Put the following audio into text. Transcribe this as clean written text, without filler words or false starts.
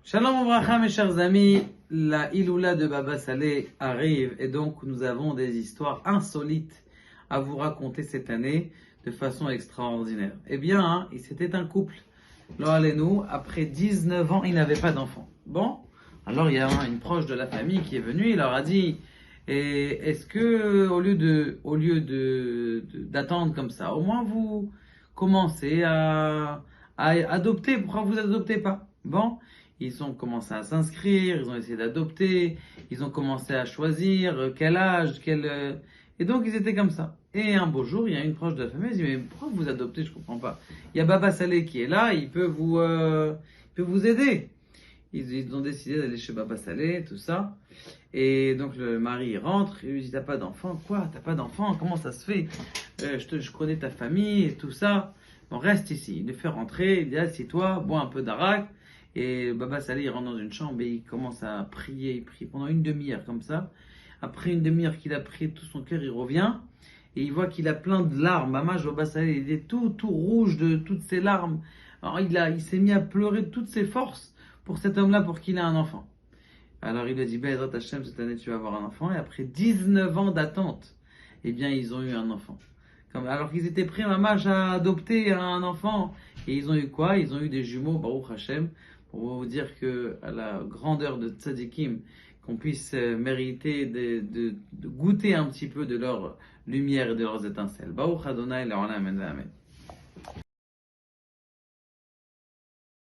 Shalom Obracha mes chers amis, la Iloula de Baba Saleh arrive et donc nous avons des histoires insolites à vous raconter cette année de façon extraordinaire. Eh bien, c'était un couple, nous, après 19 ans, ils n'avaient pas d'enfant. Bon, alors il y a une proche de la famille qui est venue, il leur a dit, est-ce que d'attendre comme ça, au moins vous commencez à adopter, pourquoi vous adoptez pas? Bon. Ils ont commencé à s'inscrire, ils ont essayé d'adopter, ils ont commencé à choisir quel âge, Et donc ils étaient comme ça. Et un beau jour, il y a une proche de la famille, elle dit, mais pourquoi vous adoptez? Je comprends pas. Il y a Baba Saleh qui est là, il peut vous aider. Ils ont décidé d'aller chez Baba Saleh, tout ça. Et donc le mari il rentre, il lui dit, t'as pas d'enfant? Quoi? T'as pas d'enfant? Comment ça se fait? Je connais ta famille et tout ça. On reste ici. Il le fait rentrer, il dit, assieds-toi, bois un peu d'arak. Et Baba Saleh, il rentre dans une chambre et il commence à prier. Il prie pendant une demi-heure comme ça. Après une demi-heure qu'il a prié de tout son cœur, il revient. Et il voit qu'il a plein de larmes. Baba Saleh, il est tout rouge de toutes ses larmes. Alors il s'est mis à pleurer de toutes ses forces pour cet homme-là, pour qu'il ait un enfant. Alors il a dit, Bezrat Hashem, cette année tu vas avoir un enfant. Et après 19 ans d'attente, eh bien ils ont eu un enfant. Alors qu'ils étaient prêts, Mamash, à adopter un enfant. Et ils ont eu quoi? Ils ont eu des jumeaux, Baruch Hashem, pour vous dire que à la grandeur de Tzadikim, qu'on puisse mériter de goûter un petit peu de leur lumière et de leurs étincelles. Baruch Adonai, Le'olam, Amen.